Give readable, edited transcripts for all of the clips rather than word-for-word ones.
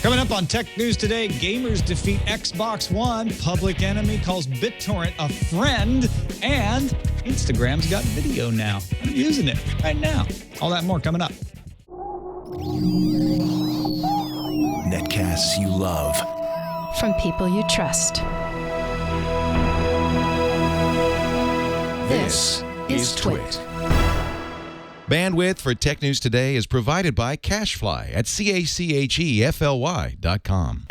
Coming up on Tech News Today, gamers defeat Xbox One, Public Enemy calls BitTorrent a friend, and Instagram's got video now. I'm using it right now. All that and more coming up. Netcasts you love. From people you trust. This is Twit. Bandwidth for Tech News Today is provided by CacheFly at CACHEFLY.com.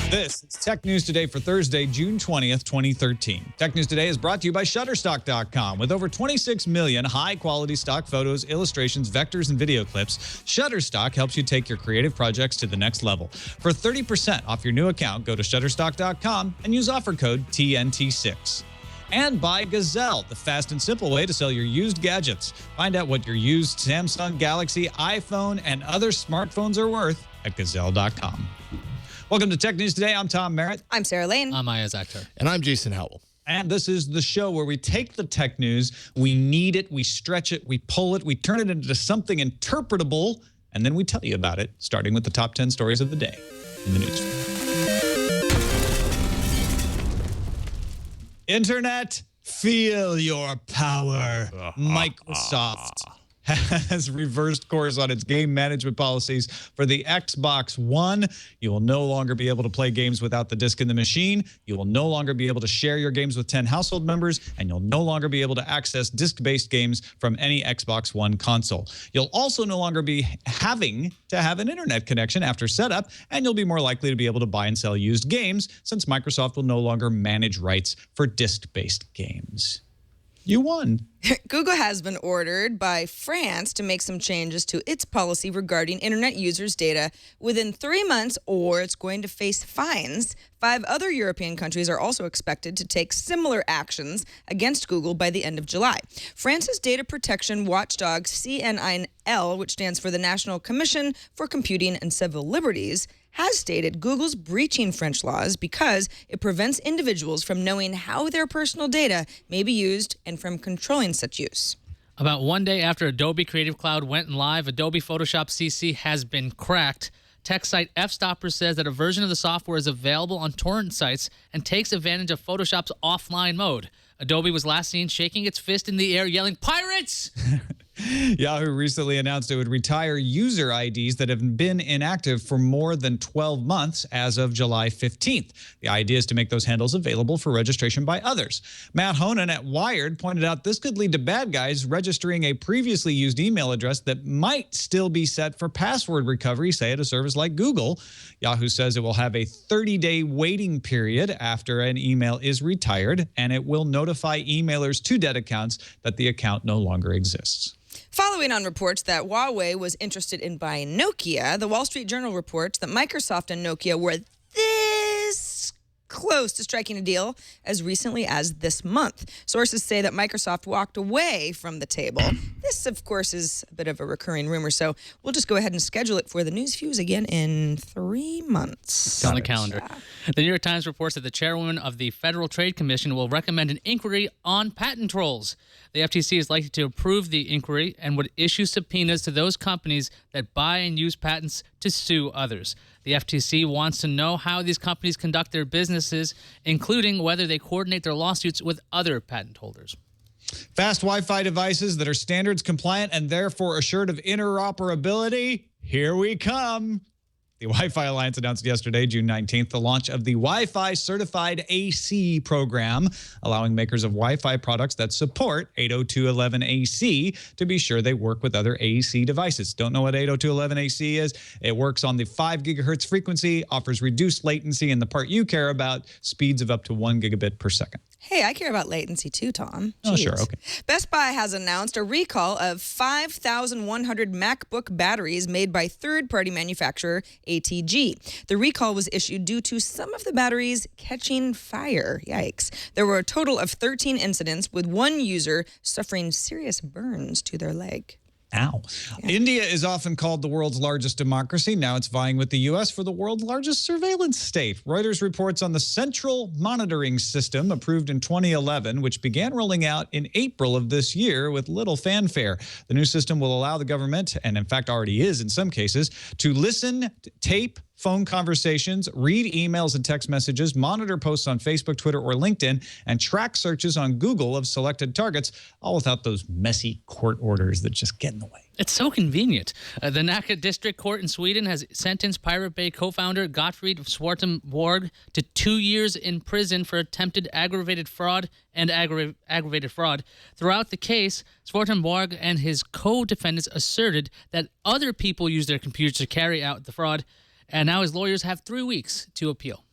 This is Tech News Today for Thursday, June 20th, 2013. Tech News Today is brought to you by Shutterstock.com. With over 26 million high-quality stock photos, illustrations, vectors, and video clips, Shutterstock helps you take your creative projects to the next level. For 30% off your new account, go to Shutterstock.com and use offer code TNT6. And by Gazelle, the fast and simple way to sell your used gadgets. Find out what your used Samsung, Galaxy, iPhone, and other smartphones are worth at Gazelle.com. Welcome to Tech News Today. I'm Tom Merritt. I'm Sarah Lane. I'm Aya Zakhtar. And I'm Jason Howell. And this is the show where we take the tech news, we knead it, we stretch it, we pull it, we turn it into something interpretable, and then we tell you about it, starting with the top 10 stories of the day in the news. Internet, feel your power. Microsoft has reversed course on its game management policies for the Xbox One. You will no longer be able to play games without the disc in the machine. You will no longer be able to share your games with 10 household members, and you'll no longer be able to access disc-based games from any Xbox One console. You'll also no longer be having to have an internet connection after setup, and you'll be more likely to be able to buy and sell used games since Microsoft will no longer manage rights for disc-based games. You won. Google has been ordered by France to make some changes to its policy regarding internet users' data within 3 months, or it's going to face fines. 5 other European countries are also expected to take similar actions against Google by the end of July. France's data protection watchdog CNIL, which stands for the National Commission for Computing and Civil Liberties, has stated Google's breaching French laws because it prevents individuals from knowing how their personal data may be used and from controlling such use. About 1 day after Adobe Creative Cloud went live, Adobe Photoshop CC has been cracked. Tech site Fstopper says that a version of the software is available on torrent sites and takes advantage of Photoshop's offline mode. Adobe was last seen shaking its fist in the air, yelling, "Pirates!" Yahoo recently announced it would retire user IDs that have been inactive for more than 12 months as of July 15th. The idea is to make those handles available for registration by others. Matt Honan at Wired pointed out this could lead to bad guys registering a previously used email address that might still be set for password recovery, say at a service like Google. Yahoo says it will have a 30-day waiting period after an email is retired, and it will notify emailers to dead accounts that the account no longer exists. Following on reports that Huawei was interested in buying Nokia, the Wall Street Journal reports that Microsoft and Nokia were this close to striking a deal as recently as this month. Sources say that Microsoft walked away from the table. This, of course, is a bit of a recurring rumor, so we'll just go ahead and schedule it for the News Fuse again in 3 months. It's on the calendar. The New York Times reports that the chairwoman of the Federal Trade Commission will recommend an inquiry on patent trolls. The FTC is likely to approve the inquiry and would issue subpoenas to those companies that buy and use patents to sue others. The FTC wants to know how these companies conduct their businesses, including whether they coordinate their lawsuits with other patent holders. Fast Wi-Fi devices that are standards compliant and therefore assured of interoperability. Here we come. The Wi-Fi Alliance announced yesterday, June 19th, the launch of the Wi-Fi Certified AC program, allowing makers of Wi-Fi products that support 802.11ac to be sure they work with other AC devices. Don't know what 802.11ac is? It works on the 5 gigahertz frequency, offers reduced latency, and the part you care about, speeds of up to 1 gigabit per second. Hey, I care about latency too, Tom. Oh, Jeez. sure, okay. Best Buy has announced a recall of 5,100 MacBook batteries made by third-party manufacturer ATG. The recall was issued due to some of the batteries catching fire. Yikes. There were a total of 13 incidents, with one user suffering serious burns to their leg. Ow. Yeah. India is often called the world's largest democracy. Now it's vying with the U.S. for the world's largest surveillance state. Reuters reports on the Central Monitoring System approved in 2011, which began rolling out in April of this year with little fanfare. The new system will allow the government, and in fact already is in some cases, to listen, tape, phone conversations, read emails and text messages, monitor posts on Facebook, Twitter, or LinkedIn, and track searches on Google of selected targets, all without those messy court orders that just get in the way. It's so convenient. The Nacka District Court in Sweden has sentenced Pirate Bay co-founder Gottfried Swartenborg to 2 years in prison for attempted aggravated fraud and aggravated fraud. Throughout the case, Swartenborg and his co-defendants asserted that other people used their computers to carry out the fraud, and now his lawyers have 3 weeks to appeal.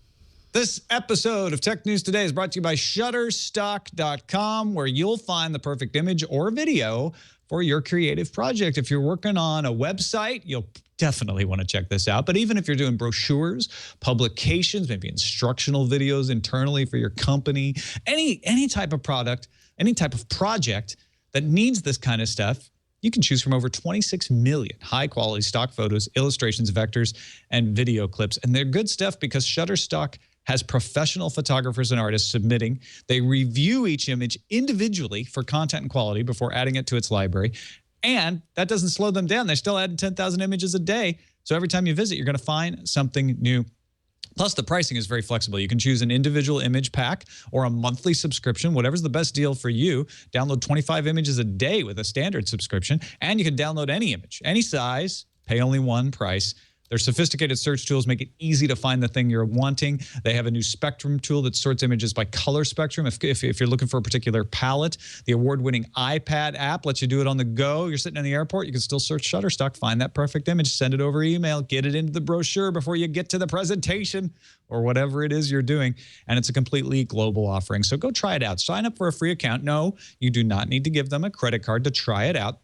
This episode of Tech News Today is brought to you by Shutterstock.com, where you'll find the perfect image or video for your creative project. If you're working on a website, you'll definitely want to check this out. But even if you're doing brochures, publications, maybe instructional videos internally for your company, any type of product, any type of project that needs this kind of stuff, you can choose from over 26 million high-quality stock photos, illustrations, vectors, and video clips. And they're good stuff because Shutterstock has professional photographers and artists submitting. They review each image individually for content and quality before adding it to its library. And that doesn't slow them down. They're still adding 10,000 images a day. So every time you visit, you're going to find something new. Plus, the pricing is very flexible. You can choose an individual image pack or a monthly subscription, whatever's the best deal for you. Download 25 images a day with a standard subscription, and you can download any image, any size, pay only one price. Their sophisticated search tools make it easy to find the thing you're wanting. They have a new spectrum tool that sorts images by color spectrum. If you're looking for a particular palette, the award-winning iPad app lets you do it on the go. You're sitting in the airport, you can still search Shutterstock, find that perfect image, send it over email, get it into the brochure before you get to the presentation or whatever it is you're doing. And it's a completely global offering. So go try it out. Sign up for a free account. No, you do not need to give them a credit card to try it out.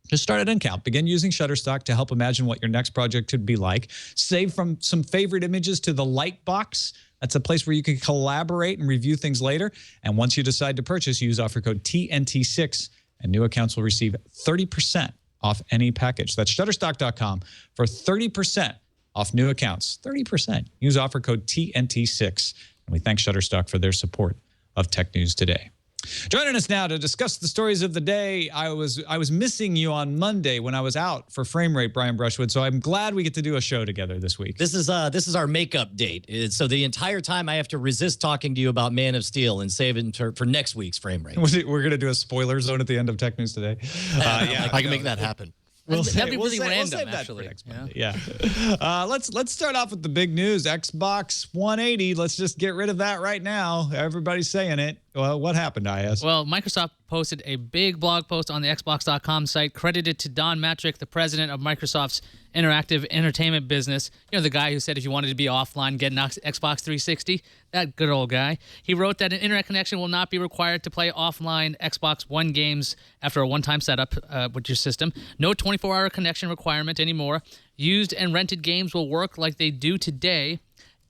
Just start an account. Begin using Shutterstock to help imagine what your next project could be like. Save from some favorite images to the Lightbox. That's a place where you can collaborate and review things later. And once you decide to purchase, use offer code TNT6, and new accounts will receive 30% off any package. That's Shutterstock.com for 30% off new accounts. 30%. Use offer code TNT6. And we thank Shutterstock for their support of Tech News Today. Joining us now to discuss the stories of the day. I was missing you on Monday when I was out for Frame Rate, Brian Brushwood. So I'm glad we get to do a show together this week. This is our makeup date. So the entire time I have to resist talking to you about Man of Steel and save it for next week's Frame Rate. We're going to do a spoiler zone at the end of Tech News Today. Yeah, I can make that happen. That'd be really random, actually. Yeah. Let's start off with the big news. Xbox 180. Let's just get rid of that right now. Everybody's saying it. Well, what happened, IS? Well, Microsoft posted a big blog post on the Xbox.com site credited to Don Matrick, the president of Microsoft's interactive entertainment business. You know, the guy who said if you wanted to be offline, get an Xbox 360. That good old guy. He wrote that an internet connection will not be required to play offline Xbox One games after a one-time setup with your system. No 24-hour connection requirement anymore. Used and rented games will work like they do today.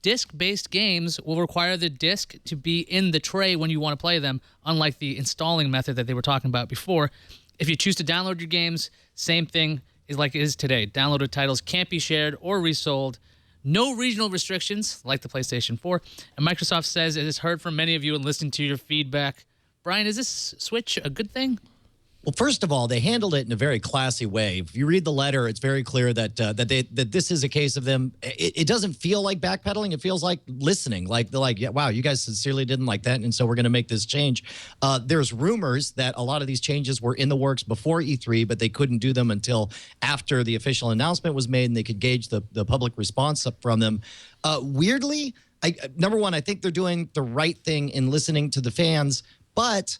Disc-based games will require the disc to be in the tray when you want to play them, unlike the installing method that they were talking about before. If you choose to download your games, same thing is like it is today. Downloaded titles can't be shared or resold. No regional restrictions like the PlayStation 4. And Microsoft says it has heard from many of you and listened to your feedback. Brian, is this switch a good thing? Well, first of all, they handled it in a very classy way. If you read the letter, it's very clear that that this is a case of them. It doesn't feel like backpedaling. It feels like listening. Like they're like, yeah, wow, you guys sincerely didn't like that, and so we're going to make this change. There's rumors that a lot of these changes were in the works before E3, but they couldn't do them until after the official announcement was made, and they could gauge the public response from them. Weirdly, number one, I think they're doing the right thing in listening to the fans, but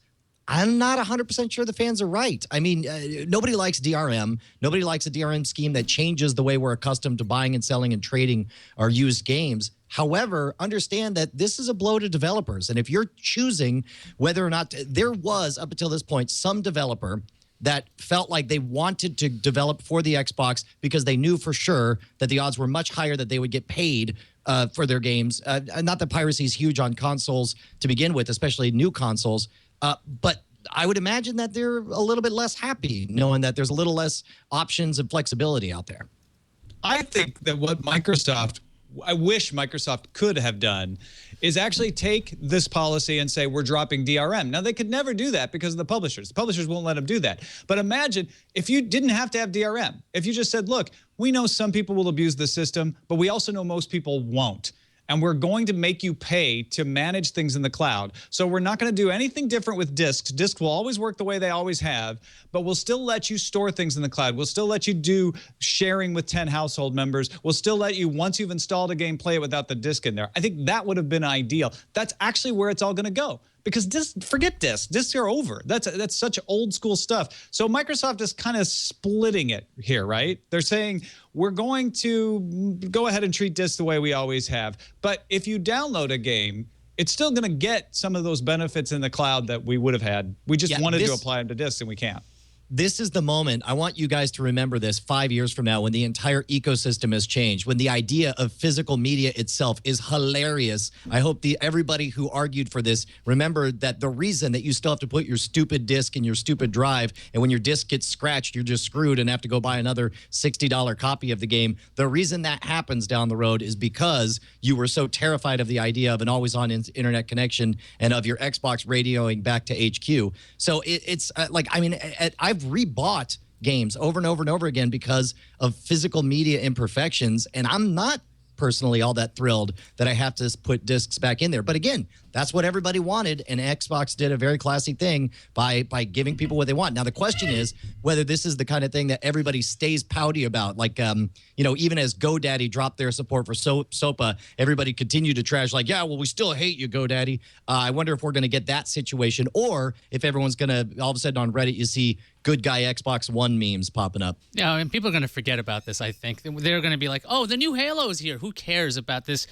I'm not 100% sure the fans are right. I mean, nobody likes DRM. Nobody likes a DRM scheme that changes the way we're accustomed to buying and selling and trading our used games. However, understand that this is a blow to developers. And if you're choosing whether or not there was, up until this point, some developer that felt like they wanted to develop for the Xbox because they knew for sure that the odds were much higher that they would get paid for their games. Not that piracy is huge on consoles to begin with, especially new consoles. But I would imagine that they're a little bit less happy knowing that there's a little less options and flexibility out there. I think that what I wish Microsoft could have done is actually take this policy and say, we're dropping DRM. Now, they could never do that because of the publishers. The publishers won't let them do that. But imagine if you didn't have to have DRM. If you just said, look, we know some people will abuse the system, but we also know most people won't. And we're going to make you pay to manage things in the cloud. So we're not going to do anything different with disks. Disks will always work the way they always have, but we'll still let you store things in the cloud. We'll still let you do sharing with 10 household members. We'll still let you, once you've installed a game, play it without the disk in there. I think that would have been ideal. That's actually where it's all going to go. Because forget discs. Discs are over. That's such old school stuff. So Microsoft is kind of splitting it here, right? They're saying we're going to go ahead and treat discs the way we always have. But if you download a game, it's still going to get some of those benefits in the cloud that we would have had. We just wanted to apply them to discs, and we can't. This is the moment. I want you guys to remember this 5 years from now when the entire ecosystem has changed, when the idea of physical media itself is hilarious. I hope everybody who argued for this remember that the reason that you still have to put your stupid disc in your stupid drive, and when your disc gets scratched, you're just screwed and have to go buy another $60 copy of the game. The reason that happens down the road is because you were so terrified of the idea of an always-on internet connection and of your Xbox radioing back to HQ. So it's I've rebought games over and over and over again because of physical media imperfections, and I'm not personally all that thrilled that I have to put discs back in there. But again, that's what everybody wanted, and Xbox did a very classy thing by giving people what they want. Now, the question is whether this is the kind of thing that everybody stays pouty about. Like, even as GoDaddy dropped their support for SOPA, everybody continued to trash like, yeah, well, we still hate you, GoDaddy. I wonder if we're going to get that situation, or if everyone's going to, all of a sudden on Reddit, you see good guy Xbox One memes popping up. Yeah, I mean, people are going to forget about this, I think. They're going to be like, oh, the new Halo is here. Who cares about this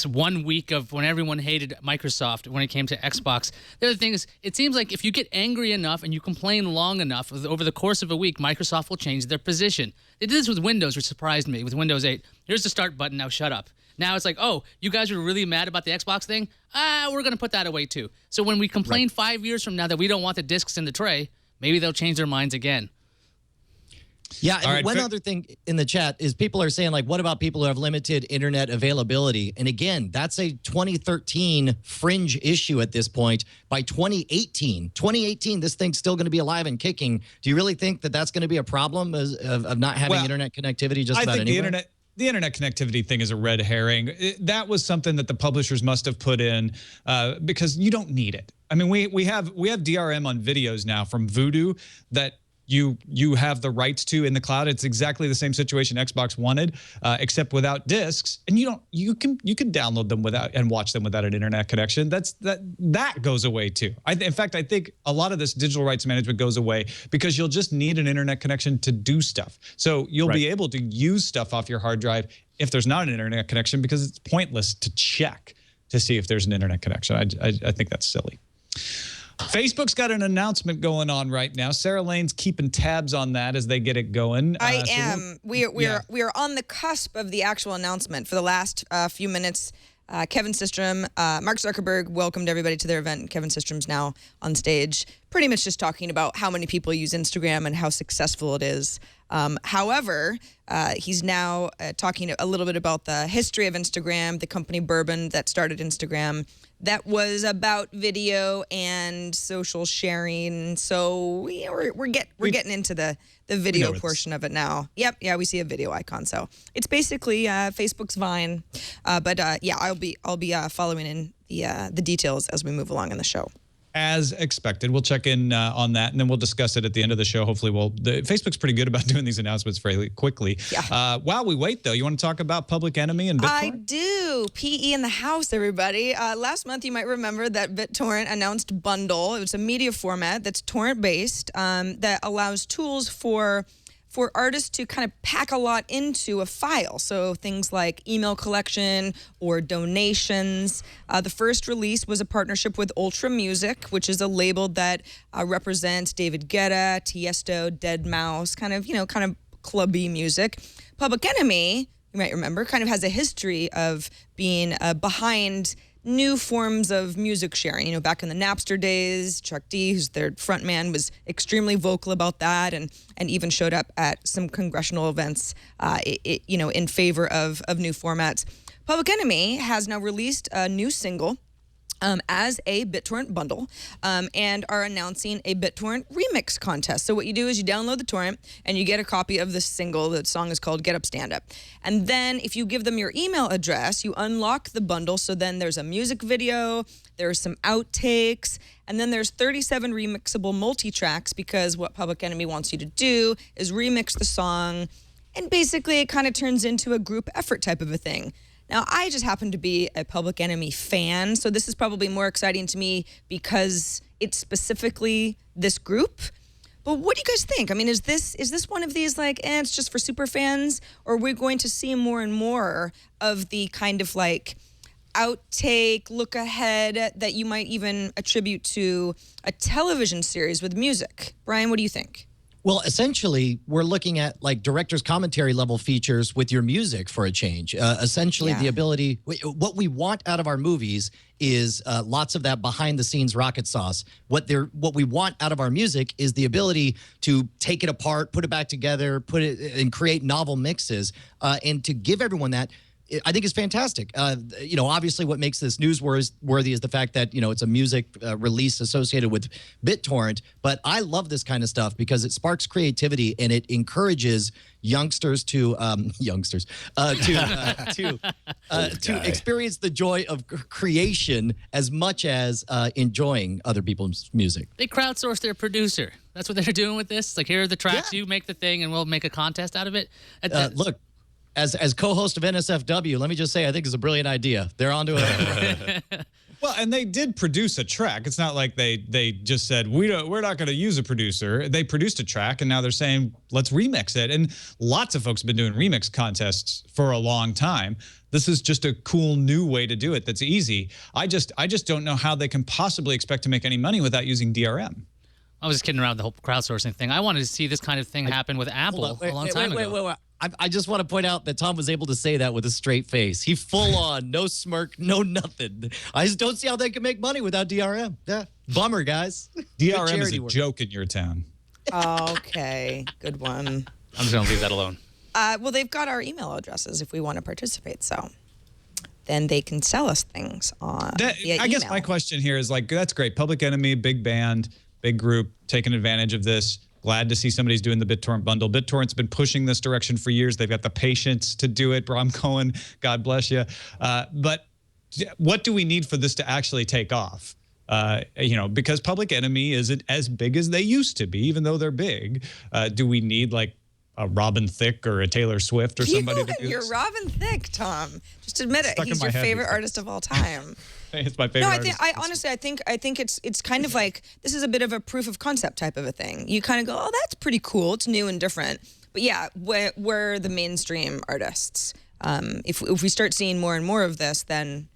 1 week of when everyone hated Microsoft when it came to Xbox? The other thing is, it seems like if you get angry enough and you complain long enough, over the course of a week, Microsoft will change their position. They did this with Windows, which surprised me. With Windows 8, here's the start button, now shut up. Now it's like, oh, you guys were really mad about the Xbox thing? We're going to put that away too. So when we complain 5 years from now that we don't want the discs in the tray, maybe they'll change their minds again. Yeah, and one other thing in the chat is people are saying, like, what about people who have limited internet availability? And again, that's a 2013 fringe issue at this point. By 2018, this thing's still going to be alive and kicking. Do you really think that that's going to be a problem of not having internet connectivity just about anywhere? The internet connectivity thing is a red herring. That was something that the publishers must have put in because you don't need it. I mean, we have DRM on videos now from Voodoo that you have the rights to in the cloud. It's exactly the same situation Xbox wanted, except without discs. And you can download them without and watch them without an internet connection. That goes away too. In fact, I think a lot of this digital rights management goes away because you'll just need an internet connection to do stuff. So you'll be able to use stuff off your hard drive if there's not an internet connection, because it's pointless to check to see if there's an internet connection. I think that's silly. Facebook's got an announcement going on right now. Sarah Lane's keeping tabs on that as they get it going. I am. We are on the cusp of the actual announcement. For the last few minutes, Kevin Systrom, Mark Zuckerberg welcomed everybody to their event. Kevin Systrom's now on stage, pretty much just talking about how many people use Instagram and how successful it is. However, he's now talking a little bit about the history of Instagram, the company Bourbon that started Instagram. That was about video and social sharing. So we're getting into the video portion of it now. Yep, yeah, we see a video icon. So it's basically Facebook's Vine. But I'll be following in the details as we move along in the show. As expected. We'll check in on that, and then we'll discuss it at the end of the show. Hopefully, Facebook's pretty good about doing these announcements fairly quickly. Yeah. While we wait, though, you want to talk about Public Enemy and BitTorrent? I do. PE in the house, everybody. Last month, you might remember that BitTorrent announced Bundle. It was a media format that's torrent-based that allows tools for artists to kind of pack a lot into a file. So things like email collection or donations. The first release was a partnership with Ultra Music, which is a label that represents David Guetta, Tiesto, Deadmau5, kind of clubby music. Public Enemy, you might remember, kind of has a history of being behind new forms of music sharing. You know, back in the Napster days, Chuck D, who's their front man, was extremely vocal about that, and even showed up at some congressional events, in favor of new formats. Public Enemy has now released a new single as a BitTorrent bundle, and are announcing a BitTorrent remix contest. So what you do is you download the torrent and you get a copy of the single. The song is called Get Up, Stand Up. And then if you give them your email address, you unlock the bundle. So then there's a music video, there's some outtakes, and then there's 37 remixable multi-tracks, because what Public Enemy wants you to do is remix the song, and basically it kind of turns into a group effort type of a thing. Now, I just happen to be a Public Enemy fan, so this is probably more exciting to me because it's specifically this group. But what do you guys think? I mean, is this one of these like, it's just for super fans, or are we going to see more and more of the kind of like outtake, look ahead that you might even attribute to a television series with music? Brian, what do you think? Well, essentially, we're looking at like director's commentary level features with your music for a change. The ability, what we want out of our movies is lots of that behind the scenes rocket sauce. What we want out of our music is the ability to take it apart, put it back together, put it and create novel mixes, and to give everyone that. I think is fantastic. Obviously what makes this newsworthy is the fact that, it's a music release associated with BitTorrent. But I love this kind of stuff because it sparks creativity and it encourages youngsters to experience the joy of creation as much as enjoying other people's music. They crowdsource their producer. That's what they're doing with this. Like, here are the tracks, you make the thing, and we'll make a contest out of it. Look. As co-host of NSFW, let me just say I think it's a brilliant idea. They're onto it. Well, and they did produce a track. It's not like they just said we're not going to use a producer. They produced a track, and now they're saying let's remix it. And lots of folks have been doing remix contests for a long time. This is just a cool new way to do it. That's easy. I just don't know how they can possibly expect to make any money without using DRM. I was just kidding around with the whole crowdsourcing thing. I wanted to see this kind of thing happen with Apple a long time ago. Wait. I just want to point out that Tom was able to say that with a straight face. He full on, no smirk, no nothing. I just don't see how they can make money without DRM. Yeah, bummer, guys. DRM is a joke in your town. Okay, good one. I'm just going to leave that alone. Well, they've got our email addresses if we want to participate, so then they can sell us things via email. I guess my question here is like, that's great. Public Enemy, big band, big group, taking advantage of this. Glad to see somebody's doing the BitTorrent bundle. BitTorrent's been pushing this direction for years. They've got the patience to do it. Bram Cohen, God bless you. But what do we need for this to actually take off? Because Public Enemy isn't as big as they used to be, even though they're big. Do we need like a Robin Thicke or a Taylor Swift or somebody to do You're this? Robin Thicke, Tom. Just admit it. Stuck in He's my your head favorite these days. artist of all time. It's my favorite No, artist. I honestly, I think it's kind of like this is a bit of a proof of concept type of a thing. You kind of go, oh, that's pretty cool. It's new and different. But yeah, we're the mainstream artists. If we start seeing more and more of this, then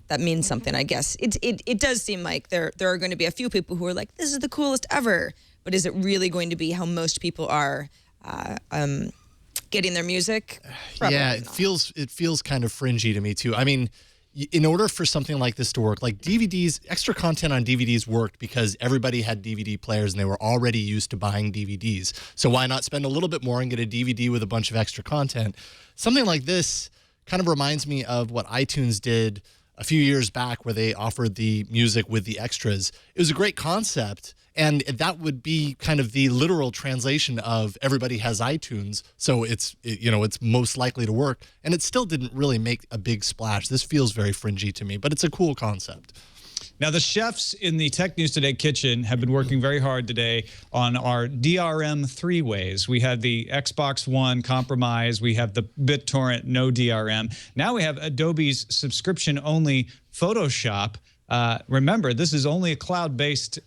that means something, I guess. It does seem like there are going to be a few people who are like, this is the coolest ever. But is it really going to be how most people are getting their music? Probably it not. feels kind of fringy to me too. I mean, in order for something like this to work, like DVDs, extra content on DVDs worked because everybody had DVD players and they were already used to buying DVDs. So why not spend a little bit more and get a DVD with a bunch of extra content? Something like this kind of reminds me of what iTunes did a few years back where they offered the music with the extras. It was a great concept. And that would be kind of the literal translation of everybody has iTunes, so it's most likely to work. And it still didn't really make a big splash. This feels very fringy to me, but it's a cool concept. Now, the chefs in the Tech News Today kitchen have been working very hard today on our DRM three-ways. We had the Xbox One compromise. We have the BitTorrent no DRM. Now we have Adobe's subscription-only Photoshop. Remember, this is only a cloud-based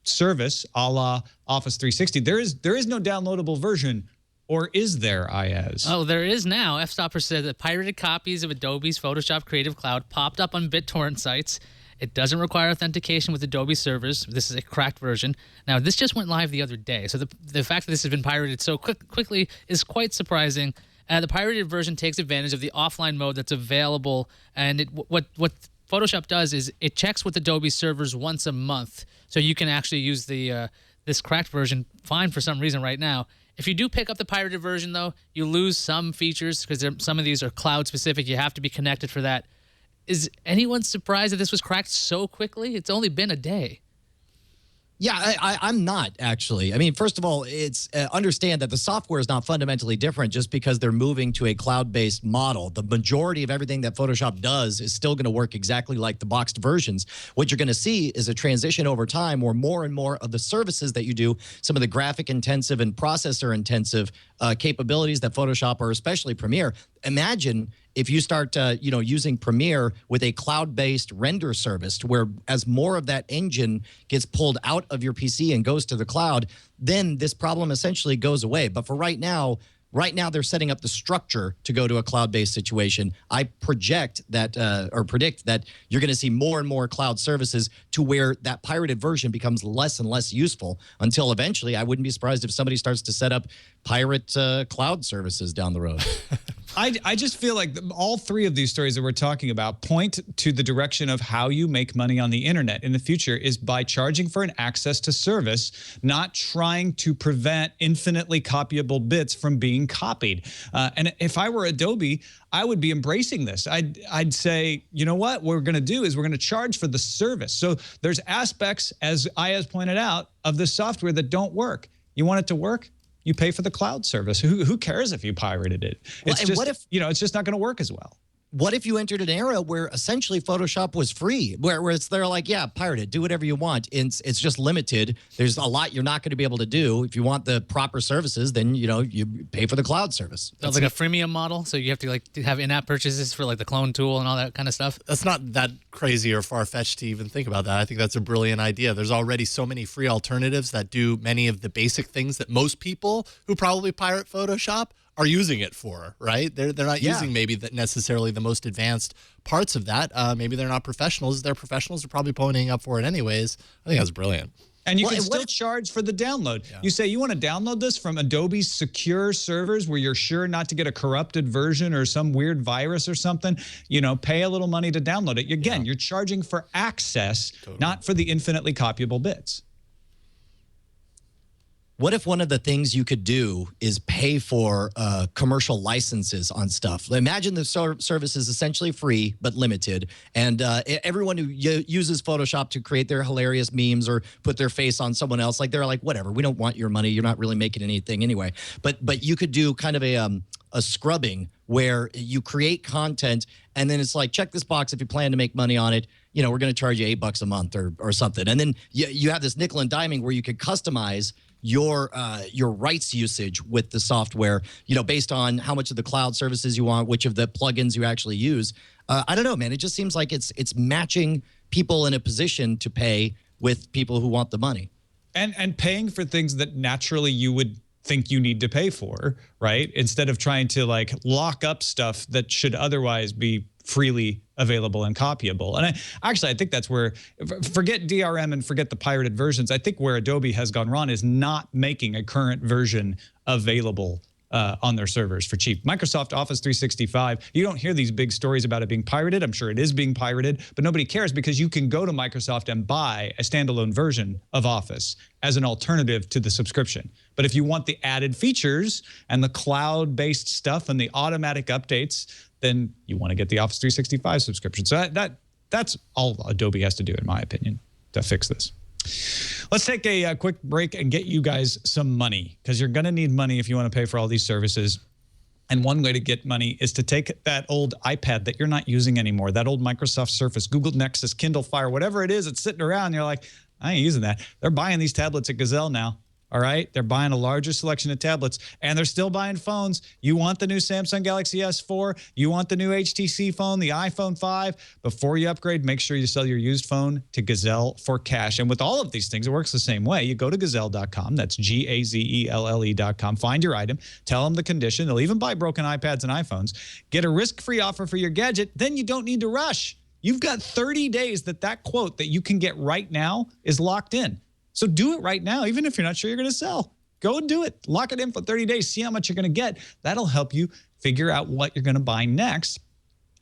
service a la Office 360. There is no downloadable version, or is there, Ayaz? Oh, there is now. F-Stopper said that pirated copies of Adobe's Photoshop Creative Cloud popped up on BitTorrent sites. It doesn't require authentication with Adobe servers. This is a cracked version. Now, this just went live the other day, so the fact that this has been pirated so quickly is quite surprising. The pirated version takes advantage of the offline mode that's available, and what Photoshop does is it checks with Adobe servers once a month, so you can actually use the this cracked version fine for some reason right now. If you do pick up the pirated version, though, you lose some features because some of these are cloud specific. You have to be connected for that. Is anyone surprised that this was cracked so quickly? It's only been a day. Yeah, I'm not actually. I mean, first of all, it's understand that the software is not fundamentally different just because they're moving to a cloud-based model. The majority of everything that Photoshop does is still going to work exactly like the boxed versions. What you're going to see is a transition over time where more and more of the services that you do, some of the graphic-intensive and processor-intensive capabilities that Photoshop or especially Premiere, imagine if you start using Premiere with a cloud-based render service where as more of that engine gets pulled out of your PC and goes to the cloud, then this problem essentially goes away. But for right now they're setting up the structure to go to a cloud-based situation. I predict that you're going to see more and more cloud services to where that pirated version becomes less and less useful until eventually I wouldn't be surprised if somebody starts to set up pirate cloud services down the road. I just feel like all three of these stories that we're talking about point to the direction of how you make money on the internet in the future is by charging for an access to service, not trying to prevent infinitely copyable bits from being copied. And if I were Adobe, I would be embracing this. I'd say, you know what we're going to do is we're going to charge for the service. So there's aspects, as Ayaz pointed out, of the software that don't work. You want it to work? You pay for the cloud service. Who cares if you pirated it? It's just, what if, it's just not going to work as well. What if you entered an era where essentially Photoshop was free, where they're like, yeah, pirate it, do whatever you want. It's just limited. There's a lot you're not going to be able to do. If you want the proper services, then, you pay for the cloud service. That's like a freemium model, so you have to have in-app purchases for like the clone tool and all that kind of stuff. That's not that crazy or far-fetched to even think about that. I think that's a brilliant idea. There's already so many free alternatives that do many of the basic things that most people who probably pirate Photoshop are using it for, right? They're not using maybe necessarily the most advanced parts of that. Maybe they're not professionals. They're professionals are probably ponying up for it anyways. I think that's brilliant. And you can still charge for the download. Yeah. You say you want to download this from Adobe's secure servers where you're sure not to get a corrupted version or some weird virus or something, pay a little money to download it. Again, you're charging for access, not for the infinitely copyable bits. What if one of the things you could do is pay for commercial licenses on stuff? Imagine the service is essentially free but limited, and everyone who uses Photoshop to create their hilarious memes or put their face on someone else, they're like, whatever, we don't want your money. You're not really making anything anyway. But you could do kind of a scrubbing where you create content and then it's like, check this box if you plan to make money on it. We're going to charge you $8 a month or something. And then you have this nickel and diming where you could customize your rights usage with the software, based on how much of the cloud services you want, which of the plugins you actually use. I don't know, man. It just seems like it's matching people in a position to pay with people who want the money. And paying for things that naturally you would think you need to pay for, right? Instead of trying to lock up stuff that should otherwise be freely available and copyable. And I think that's where, forget DRM and forget the pirated versions. I think where Adobe has gone wrong is not making a current version available on their servers for cheap. Microsoft Office 365, you don't hear these big stories about it being pirated. I'm sure it is being pirated, but nobody cares because you can go to Microsoft and buy a standalone version of Office as an alternative to the subscription. But if you want the added features and the cloud-based stuff and the automatic updates, then you want to get the Office 365 subscription. So that's all Adobe has to do, in my opinion, to fix this. Let's take a quick break and get you guys some money, because you're going to need money if you want to pay for all these services. And one way to get money is to take that old iPad that you're not using anymore, that old Microsoft Surface, Google Nexus, Kindle Fire, whatever it is, it's sitting around. You're like, I ain't using that. They're buying these tablets at Gazelle now. All right, they're buying a larger selection of tablets, and they're still buying phones. You want the new Samsung Galaxy S4? You want the new HTC phone, the iPhone 5? Before you upgrade, make sure you sell your used phone to Gazelle for cash. And with all of these things, it works the same way. You go to Gazelle.com. That's Gazelle.com. Find your item. Tell them the condition. They'll even buy broken iPads and iPhones. Get a risk-free offer for your gadget. Then you don't need to rush. You've got 30 days that quote that you can get right now is locked in. So do it right now, even if you're not sure you're going to sell. Go and do it. Lock it in for 30 days. See how much you're going to get. That'll help you figure out what you're going to buy next.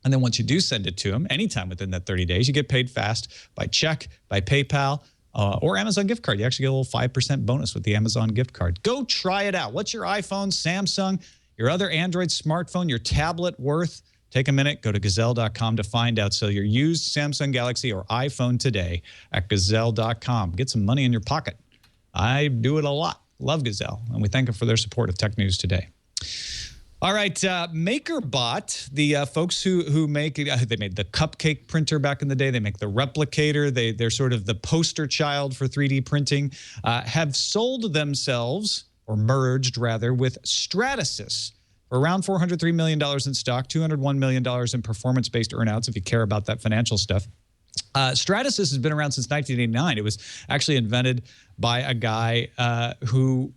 And then once you do send it to them, anytime within that 30 days, you get paid fast by check, by PayPal, or Amazon gift card. You actually get a little 5% bonus with the Amazon gift card. Go try it out. What's your iPhone, Samsung, your other Android smartphone, your tablet worth? Take a minute, go to Gazelle.com to find out. So your used Samsung Galaxy or iPhone today at Gazelle.com. Get some money in your pocket. I do it a lot. Love Gazelle, and we thank them for their support of Tech News Today. All right, MakerBot, the folks who make they made the cupcake printer back in the day. They make the replicator. They're sort of the poster child for 3D printing. Have sold themselves, or merged rather, with Stratasys for around $403 million in stock, $201 million in performance-based earnouts, if you care about that financial stuff. Stratasys has been around since 1989. It was actually invented by a guy who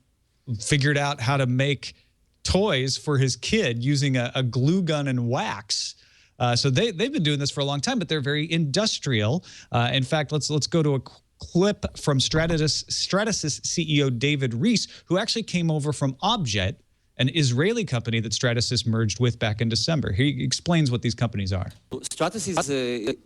figured out how to make toys for his kid using a glue gun and wax. So they've been doing this for a long time, but they're very industrial. In fact, let's go to a clip from Stratasys CEO David Rees, who actually came over from Objet, an Israeli company that Stratasys merged with back in December. He explains what these companies are. Stratasys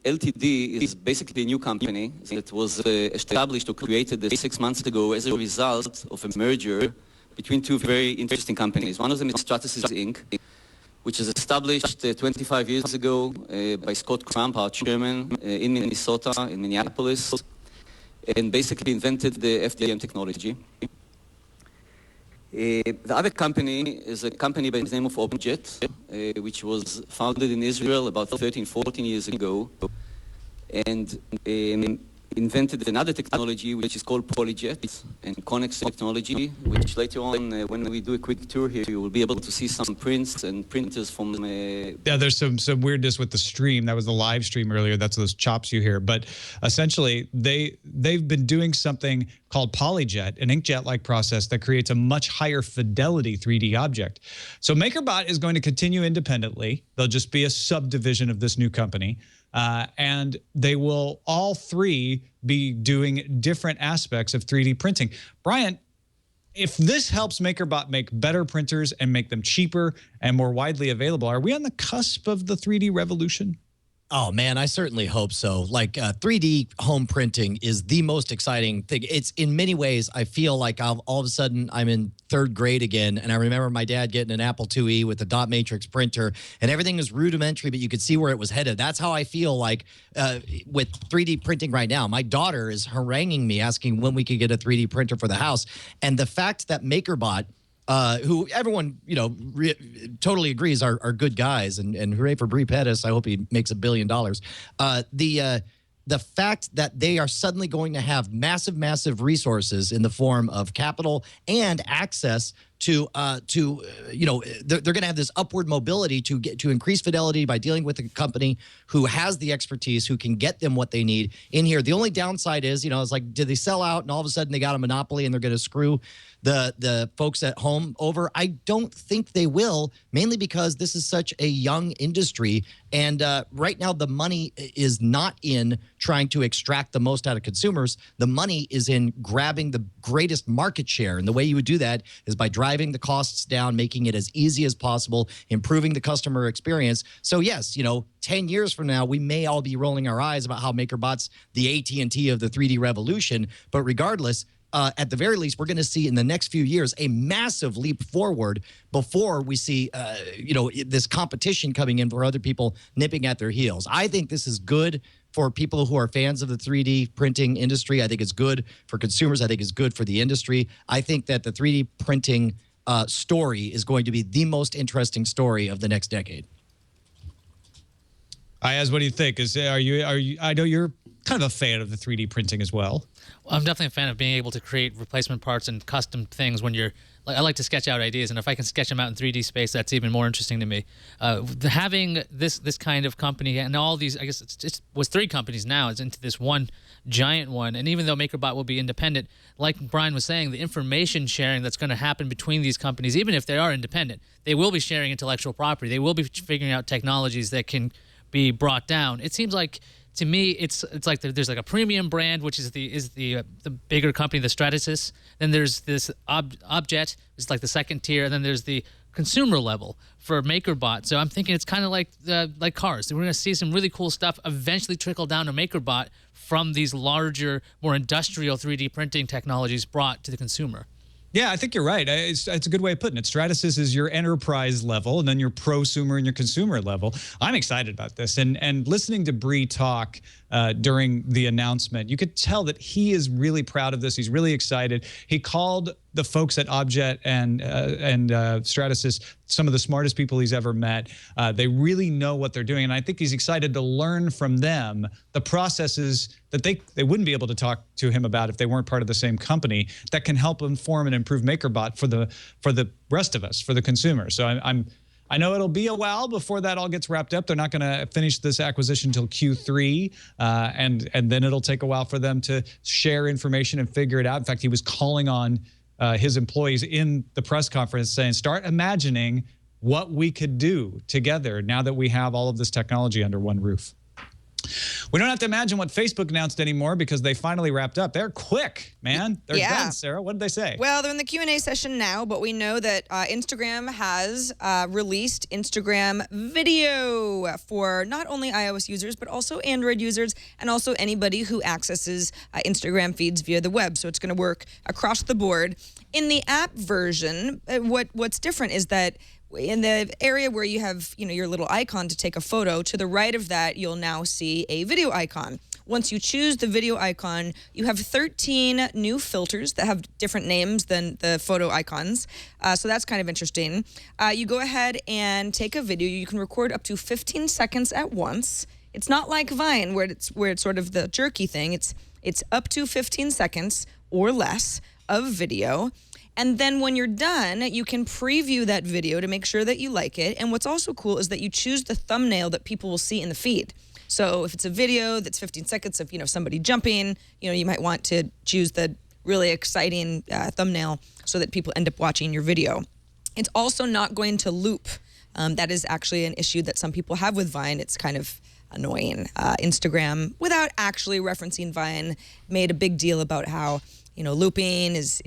Ltd is basically a new company that was established or created 6 months ago as a result of a merger between two very interesting companies. One of them is Stratasys Inc., which was established 25 years ago by Scott Crump, our chairman, in Minnesota, in Minneapolis, and basically invented the FDM technology. The other company is a company by the name of Objet, which was founded in Israel about 13, 14 years ago, and invented another technology which is called PolyJet and Connex technology, which later on, when we do a quick tour here, you will be able to see some prints and printers from... Yeah, there's some weirdness with the stream. That was the live stream earlier. That's those chops you hear. But essentially, they've been doing something called PolyJet, an inkjet-like process that creates a much higher fidelity 3D object. So MakerBot is going to continue independently. They'll just be a subdivision of this new company. And they will all three be doing different aspects of 3D printing. Brian, if this helps MakerBot make better printers and make them cheaper and more widely available, are we on the cusp of the 3D revolution? Oh, man, I certainly hope so. Like 3D home printing is the most exciting thing. It's in many ways, I feel like all of a sudden I'm in 3rd grade again. And I remember my dad getting an Apple IIe with a dot matrix printer and everything was rudimentary, but you could see where it was headed. That's how I feel like with 3D printing right now. My daughter is haranguing me asking when we could get a 3D printer for the house. And the fact that MakerBot, who everyone, totally agrees are good guys, and hooray for Bree Pettis. I hope he makes $1 billion. The fact that they are suddenly going to have massive resources in the form of capital and access to they're going to have this upward mobility to increase fidelity by dealing with a company who has the expertise, who can get them what they need in here. The only downside is, it's like, did they sell out and all of a sudden they got a monopoly and they're going to screw the folks at home over? I don't think they will, mainly because this is such a young industry. And right now the money is not in trying to extract the most out of consumers. The money is in grabbing the greatest market share. And the way you would do that is by driving the costs down, making it as easy as possible, improving the customer experience. So yes, 10 years from now, we may all be rolling our eyes about how MakerBot's the AT&T of the 3D revolution. But regardless, at the very least, we're going to see in the next few years a massive leap forward before we see, this competition coming in for other people nipping at their heels. I think this is good for people who are fans of the 3D printing industry. I think it's good for consumers. I think it's good for the industry. I think that the 3D printing story is going to be the most interesting story of the next decade. Ayaz, what do you think? Are you? I know you're kind of a fan of the 3D printing as well. Well, I'm definitely a fan of being able to create replacement parts and custom things when you're I like to sketch out ideas, and if I can sketch them out in 3D space, that's even more interesting to me. Having this kind of company and all these, I guess it was 3 companies now, it's into this one giant one. And even though MakerBot will be independent, like Brian was saying, the information sharing that's going to happen between these companies, even if they are independent, they will be sharing intellectual property. They will be figuring out technologies that can be brought down. It seems like, to me, it's like there's like a premium brand, which is the bigger company, the Stratasys. Then there's this Objet, it's like the second tier. And then there's the consumer level for MakerBot. So I'm thinking it's kind of like cars. We're going to see some really cool stuff eventually trickle down to MakerBot from these larger, more industrial 3D printing technologies brought to the consumer. Yeah, I think you're right. It's a good way of putting it. Stratasys is your enterprise level, and then your prosumer and your consumer level. I'm excited about this. And listening to Bree talk during the announcement, you could tell that he is really proud of this. He's really excited. He called the folks at Objet and Stratasys some of the smartest people he's ever met. They really know what they're doing, and I think he's excited to learn from them the processes that they wouldn't be able to talk to him about if they weren't part of the same company, that can help inform and improve MakerBot for the rest of us, for the consumer. So I know it'll be a while before that all gets wrapped up. They're not going to finish this acquisition until Q3, and then it'll take a while for them to share information and figure it out. In fact, he was calling on his employees in the press conference saying, start imagining what we could do together now that we have all of this technology under one roof. We don't have to imagine what Facebook announced anymore because they finally wrapped up. They're quick, man. They're done, Sarah. What did they say? Well, they're in the Q&A session now, but we know that Instagram has released Instagram Video for not only iOS users, but also Android users, and also anybody who accesses Instagram feeds via the web. So it's going to work across the board. In the app version, what's different is that in the area where you have, your little icon to take a photo, to the right of that, you'll now see a video icon. Once you choose the video icon, you have 13 new filters that have different names than the photo icons. So that's kind of interesting. You go ahead and take a video. You can record up to 15 seconds at once. It's not like Vine where it's sort of the jerky thing. It's up to 15 seconds or less of video. And then when you're done, you can preview that video to make sure that you like it. And what's also cool is that you choose the thumbnail that people will see in the feed. So if it's a video that's 15 seconds of, somebody jumping, you might want to choose the really exciting thumbnail so that people end up watching your video. It's also not going to loop. That is actually an issue that some people have with Vine. It's kind of annoying. Instagram, without actually referencing Vine, made a big deal about how looping is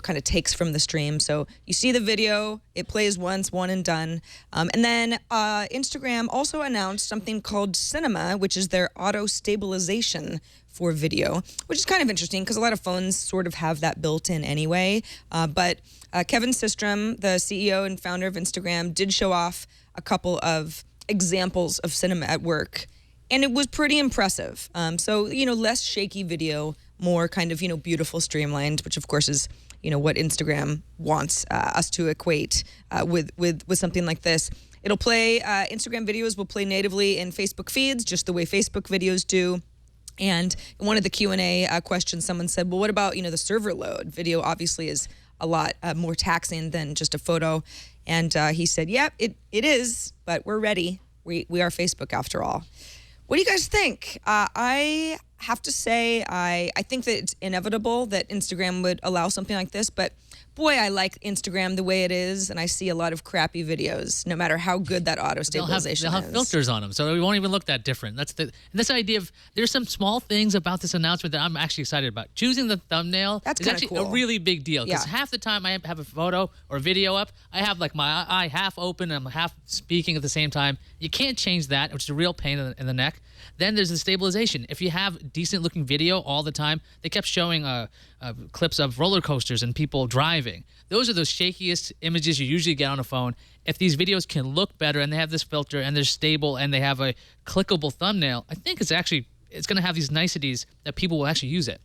kind of takes from the stream. So you see the video, it plays once, one and done. And then Instagram also announced something called Cinema, which is their auto stabilization for video, which is kind of interesting because a lot of phones sort of have that built in anyway. But Kevin Systrom, the CEO and founder of Instagram, did show off a couple of examples of Cinema at work, and it was pretty impressive. So, less shaky video, more kind of, beautiful, streamlined, which of course is, what Instagram wants us to equate with something like this. It'll play, Instagram videos will play natively in Facebook feeds, just the way Facebook videos do. And in one of the Q&A questions, someone said, well, what about, the server load? Video obviously is a lot more taxing than just a photo. And he said, yeah, it is, but we're ready. We are Facebook after all. What do you guys think? I have to say, I think that it's inevitable that Instagram would allow something like this, but boy, I like Instagram the way it is, and I see a lot of crappy videos, no matter how good that auto stabilization is. They'll have filters on them, so it won't even look that different. That's this idea of, there's some small things about this announcement that I'm actually excited about. Choosing the thumbnail is actually cool. A really big deal, because half the time I have a photo or video up, I have like my eye half open and I'm half speaking at the same time. You can't change that, which is a real pain in the neck. Then there's the stabilization. If you have decent looking video all the time, they kept showing clips of roller coasters and people driving. Those are the shakiest images you usually get on a phone. If these videos can look better and they have this filter and they're stable and they have a clickable thumbnail, I think it's going to have these niceties that people will actually use it.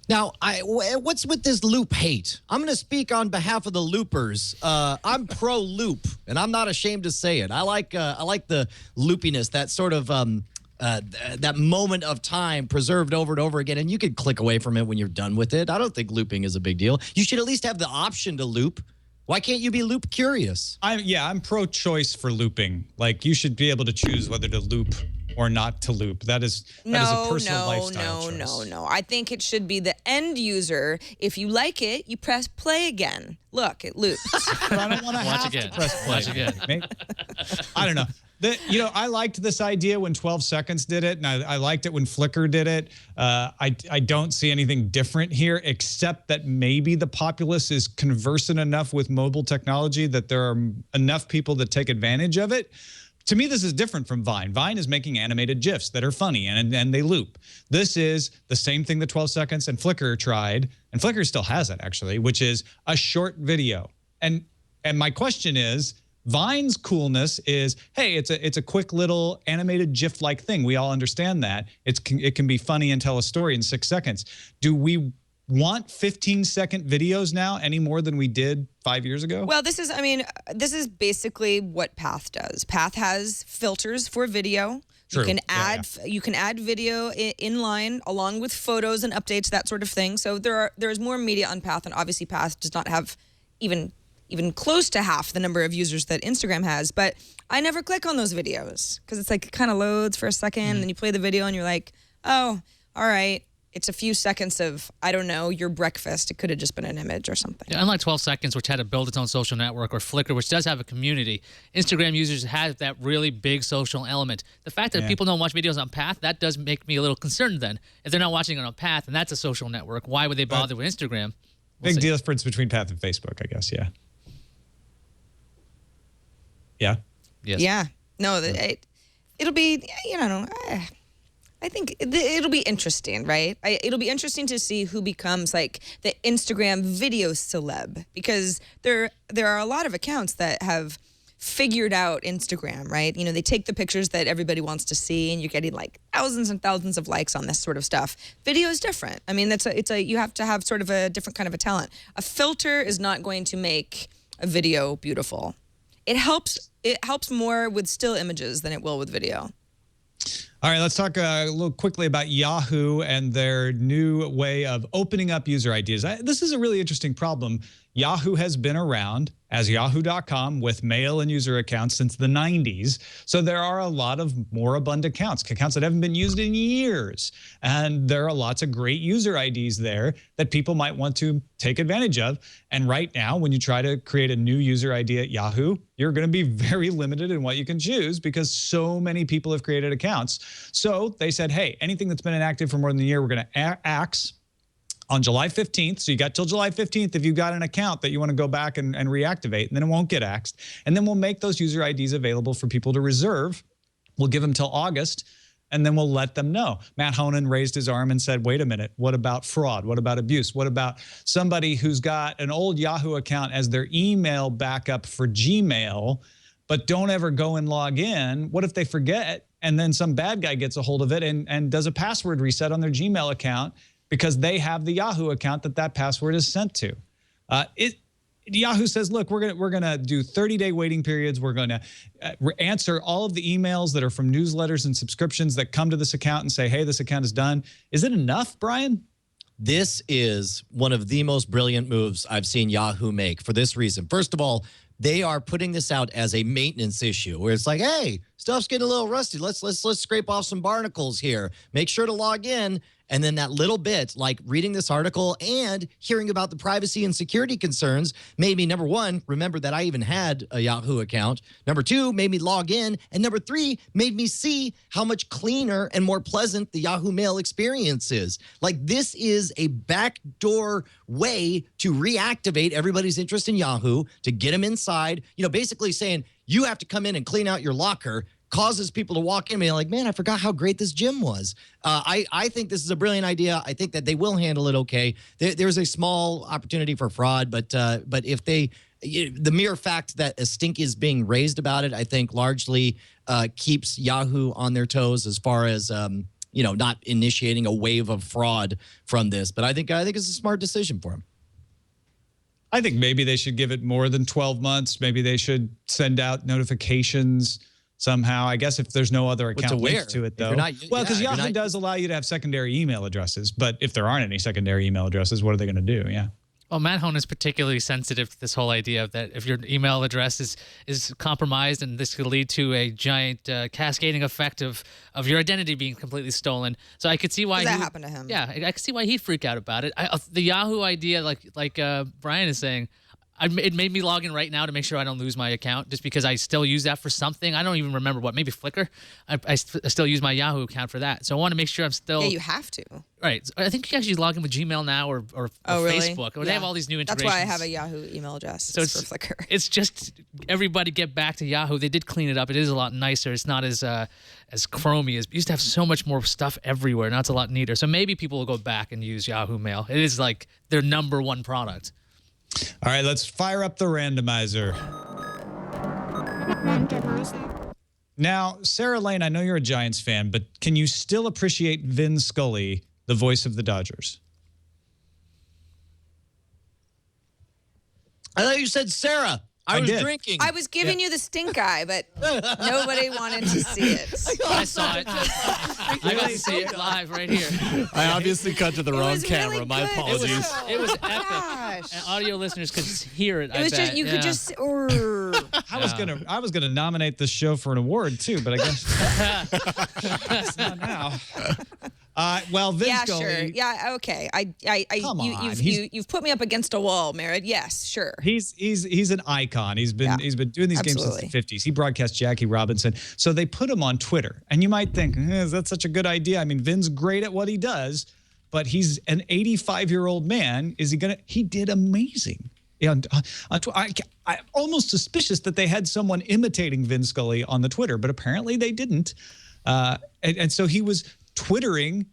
Now, what's with this loop hate? I'm going to speak on behalf of the loopers. I'm pro loop, and I'm not ashamed to say it. I like the loopiness, that sort of that moment of time preserved over and over again, and you could click away from it when you're done with it. I don't think looping is a big deal. You should at least have the option to loop. Why can't you be loop curious? I'm pro-choice for looping. Like, you should be able to choose whether to loop or not to loop. That is a personal lifestyle choice. No. I think it should be the end user. If you like it, you press play again. Look, it loops. But I don't want to have to press play. Watch again. I don't know. I liked this idea when 12 Seconds did it, and I liked it when Flickr did it. I don't see anything different here, except that maybe the populace is conversant enough with mobile technology that there are enough people that take advantage of it. To me, this is different from Vine. Vine is making animated GIFs that are funny and they loop. This is the same thing that 12 Seconds and Flickr tried, and Flickr still has it actually, which is a short video. And my question is, Vine's coolness is, hey, it's a quick little animated GIF-like thing. We all understand that. It can be funny and tell a story in 6 seconds. Do we want 15-second videos now any more than we did 5 years ago? Well, this is basically what Path does. Path has filters for video. True. You can add video in line along with photos and updates, that sort of thing. So there's more media on Path, and obviously Path does not have even close to half the number of users that Instagram has. But I never click on those videos because it's like it kind of loads for a second, and then you play the video and you're like, oh, all right. It's a few seconds of, I don't know, your breakfast. It could have just been an image or something. Yeah, unlike 12 Seconds, which had to build its own social network, or Flickr, which does have a community, Instagram users have that really big social element. The fact that people don't watch videos on Path, that does make me a little concerned then. If they're not watching it on Path, and that's a social network, why would they bother with Instagram? Big difference between Path and Facebook, I guess, yeah. Yeah? Yes. Yeah. No, it'll be, I think it'll be interesting, right? It'll be interesting to see who becomes like the Instagram video celeb, because there are a lot of accounts that have figured out Instagram, right? You know, they take the pictures that everybody wants to see, and you're getting like thousands and thousands of likes on this sort of stuff. Video is different. I mean, you have to have sort of a different kind of a talent. A filter is not going to make a video beautiful. It helps more with still images than it will with video. All right, let's talk a little quickly about Yahoo and their new way of opening up user ideas. This is a really interesting problem. Yahoo has been around as yahoo.com with mail and user accounts since the 90s. So there are a lot of moribund accounts that haven't been used in years. And there are lots of great user IDs there that people might want to take advantage of. And right now, when you try to create a new user ID at Yahoo, you're going to be very limited in what you can choose because so many people have created accounts. So they said, hey, anything that's been inactive for more than a year, we're going to axe on July 15th. So you got till July 15th if you've got an account that you want to go back and reactivate, and then it won't get axed. And then we'll make those user IDs available for people to reserve. We'll give them till August, and then we'll let them know. Matt Honan raised his arm and said, wait a minute, what about fraud? What about abuse? What about somebody who's got an old Yahoo account as their email backup for Gmail, but don't ever go and log in? What if they forget, and then some bad guy gets a hold of it and does a password reset on their Gmail account because they have the Yahoo account that password is sent to? Yahoo says, look, we're gonna do 30-day waiting periods. We're gonna answer all of the emails that are from newsletters and subscriptions that come to this account and say, hey, this account is done. Is it enough, Brian? This is one of the most brilliant moves I've seen Yahoo make for this reason. First of all, they are putting this out as a maintenance issue where it's like, hey, stuff's getting a little rusty. Let's scrape off some barnacles here. Make sure to log in. And then that little bit, like reading this article and hearing about the privacy and security concerns, made me, number one, remember that I even had a Yahoo account. Number two, made me log in. And number three, made me see how much cleaner and more pleasant the Yahoo Mail experience is. Like, this is a backdoor way to reactivate everybody's interest in Yahoo, to get them inside, basically saying you have to come in and clean out your locker, causes people to walk in and be like, man, I forgot how great this gym was. I think this is a brilliant idea. I think that they will handle it okay. There's a small opportunity for fraud, but if the mere fact that a stink is being raised about it, I think largely keeps Yahoo on their toes as far as not initiating a wave of fraud from this. But I think it's a smart decision for them. I think maybe they should give it more than 12 months. Maybe they should send out notifications somehow. I guess if there's no other account linked to it, though. Because Yahoo does allow you to have secondary email addresses. But if there aren't any secondary email addresses, what are they going to do? Yeah. Well, Matt Honan is particularly sensitive to this whole idea of that if your email address is compromised, and this could lead to a giant cascading effect of your identity being completely stolen. So I could see why that happened to him. Yeah, I could see why he'd freak out about it. The Yahoo idea, like Brian is saying, It made me log in right now to make sure I don't lose my account, just because I still use that for something. I don't even remember what. Maybe Flickr. I still use my Yahoo account for that. So I want to make sure I'm still. Yeah, you have to. Right. So I think you actually log in with Gmail now or really? Facebook. Or They have all these new integrations. That's why I have a Yahoo email address. So it's for Flickr. It's just everybody get back to Yahoo. They did clean it up. It is a lot nicer. It's not as chromy as it used to have so much more stuff everywhere. Now it's a lot neater. So maybe people will go back and use Yahoo Mail. It is like their #1 product. All right, let's fire up the randomizer. Now, Sarah Lane, I know you're a Giants fan, but can you still appreciate Vin Scully, the voice of the Dodgers? I thought you said Sarah. I was drinking. I was giving you the stink eye, but nobody wanted to see it. I saw it. I got to see it live right here. I obviously cut to the wrong camera. Really My good. apologies. It was epic. Gosh. And audio listeners could hear it. It was just, you could just, I was gonna nominate this show for an award too, but I guess it's not now. Well, Vin Scully. Sure. Yeah, okay. Come on. You've put me up against a wall, Merritt. Yes, sure. He's an icon. He's been doing these games since the 50s. He broadcast Jackie Robinson. So they put him on Twitter. And you might think, is that such a good idea? I mean, Vin's great at what he does, but he's an 85-year-old man. He did amazing. I'm almost suspicious that they had someone imitating Vin Scully on the Twitter, but apparently they didn't. And so he was Twittering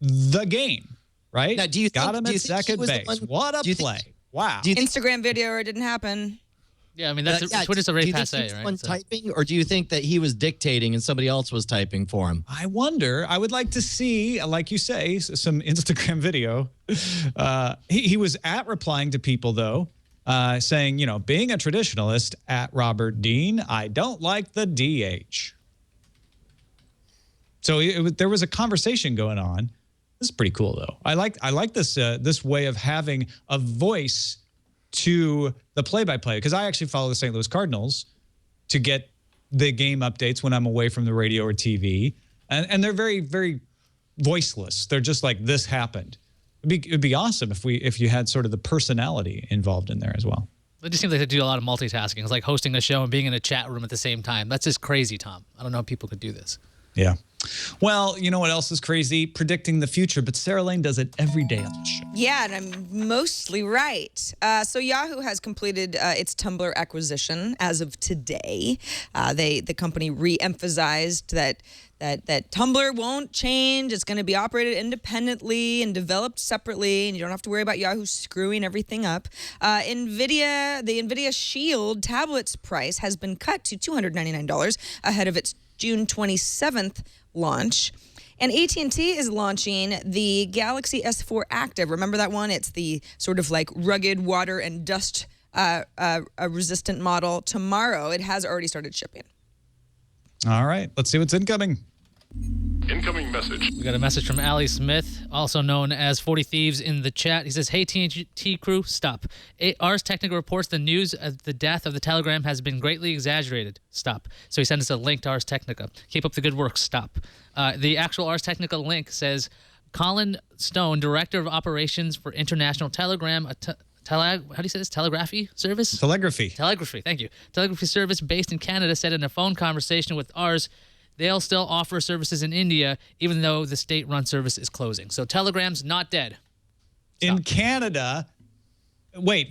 the game, right? Now, do you got think, him at second base? What a play. Wow. Instagram video or it didn't happen. Yeah, I mean, Twitter's already passé, right? One typing, or do you think that he was dictating and somebody else was typing for him? I wonder. I would like to see, like you say, some Instagram video. He was replying to people, though, saying, being a traditionalist at Robert Dean, I don't like the DH. So there was a conversation going on. This is pretty cool, though. I like this way of having a voice to the play-by-play, because I actually follow the St. Louis Cardinals to get the game updates when I'm away from the radio or TV, and they're very, very voiceless. They're just like, this happened. It'd be awesome if you had sort of the personality involved in there as well. It just seems like they do a lot of multitasking. It's like hosting a show and being in a chat room at the same time. That's just crazy, Tom. I don't know if people could do this. Yeah. Well, you know what else is crazy? Predicting the future, but Sarah Lane does it every day on the show. Yeah, and I'm mostly right. So Yahoo has completed its Tumblr acquisition as of today. The company re-emphasized that Tumblr won't change. It's going to be operated independently and developed separately, and you don't have to worry about Yahoo screwing everything up. The NVIDIA Shield tablet's price has been cut to $299 ahead of its June 27th launch. And AT&T is launching the Galaxy S4 Active. Remember that one? It's the sort of like rugged water and dust resistant model tomorrow. It has already started shipping. All right, let's see what's incoming. Incoming message. We got a message from Ali Smith, also known as 40 Thieves, in the chat. He says, "Hey, TNT crew, stop. Ars Technica reports the news of the death of the Telegram has been greatly exaggerated. Stop." So he sent us a link to Ars Technica. Keep up the good work. Stop. The actual Ars Technica link says, Colin Stone, Director of Operations for International Telegram, how do you say this? Telegraphy service? Telegraphy. Thank you. Telegraphy service based in Canada said in a phone conversation with Ars, they'll still offer services in India, even though the state-run service is closing. So Telegram's not dead. Stop. In Canada,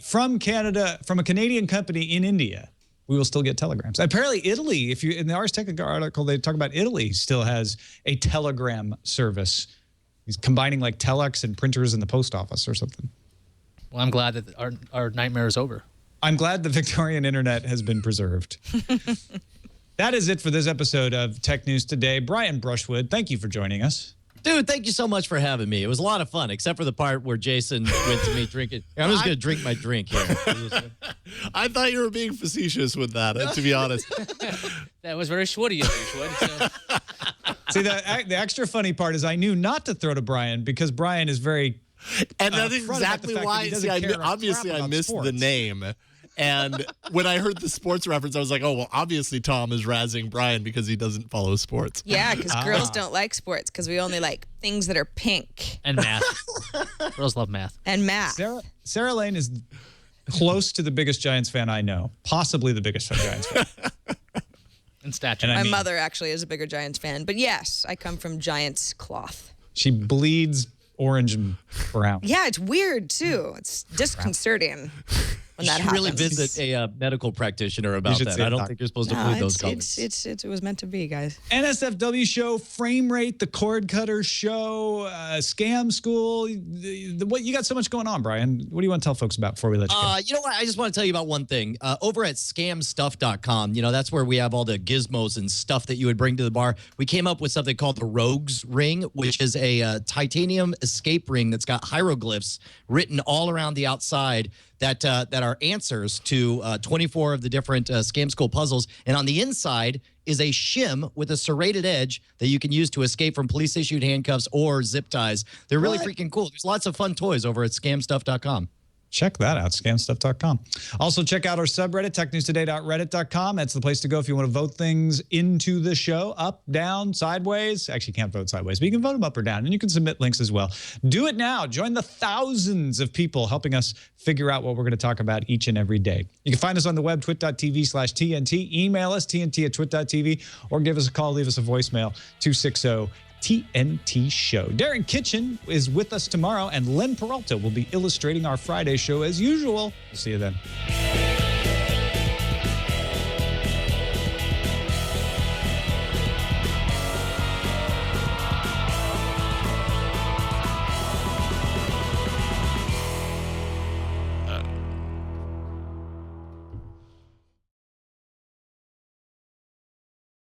from Canada, from a Canadian company in India, we will still get telegrams. Apparently, Italy, in the Ars Technica article, they talk about Italy still has a telegram service. He's combining like telex and printers in the post office or something. Well, I'm glad that our nightmare is over. I'm glad the Victorian internet has been preserved. That is it for this episode of Tech News Today. Brian Brushwood, thank you for joining us. Dude, thank you so much for having me. It was a lot of fun, except for the part where Jason went to me drinking. I'm just going to drink my drink here. I thought you were being facetious with that, to be honest. That was very Schwoody of you, Schwood. So. See, the extra funny part is I knew not to throw to Brian because Brian is very... And that's exactly why, obviously I missed sports. The name. And when I heard the sports reference, I was like, oh, well, obviously Tom is razzing Brian because he doesn't follow sports. Yeah, because girls don't like sports because we only like things that are pink. And math. Girls love math. And math. Sarah Lane is close to the biggest Giants fan I know, possibly the biggest Giants fan. In stature. And My mother actually is a bigger Giants fan, but yes, I come from Giants cloth. She bleeds orange and brown. Yeah, it's weird too. It's disconcerting when that You should really happens. visit a medical practitioner about should that. see a I don't doctor. think you're supposed to No, bleed those it's- colors. it was meant to be, guys. NSFW show, Frame Rate, the Cord Cutter show, Scam School. What you got so much going on, Brian? What do you want to tell folks about before we let you go? You know what? I just want to tell you about one thing. Over at scamstuff.com, that's where we have all the gizmos and stuff that you would bring to the bar. We came up with something called the Rogues Ring, which is a titanium escape ring that's got hieroglyphs written all around the outside that are answers to 24 of the different Scam School puzzles. And on the inside is a shim with a serrated edge that you can use to escape from police-issued handcuffs or zip ties. They're really freaking cool. There's lots of fun toys over at scamstuff.com. Check that out, scamstuff.com. Also, check out our subreddit, technewstoday.reddit.com. That's the place to go if you want to vote things into the show, up, down, sideways. Actually, you can't vote sideways, but you can vote them up or down, and you can submit links as well. Do it now. Join the thousands of people helping us figure out what we're going to talk about each and every day. You can find us on the web, twit.tv/TNT. Email us, tnt@twit.tv, or give us a call, leave us a voicemail, 260 TNT show. Darren Kitchen is with us tomorrow, and Len Peralta will be illustrating our Friday show as usual. We'll see you then.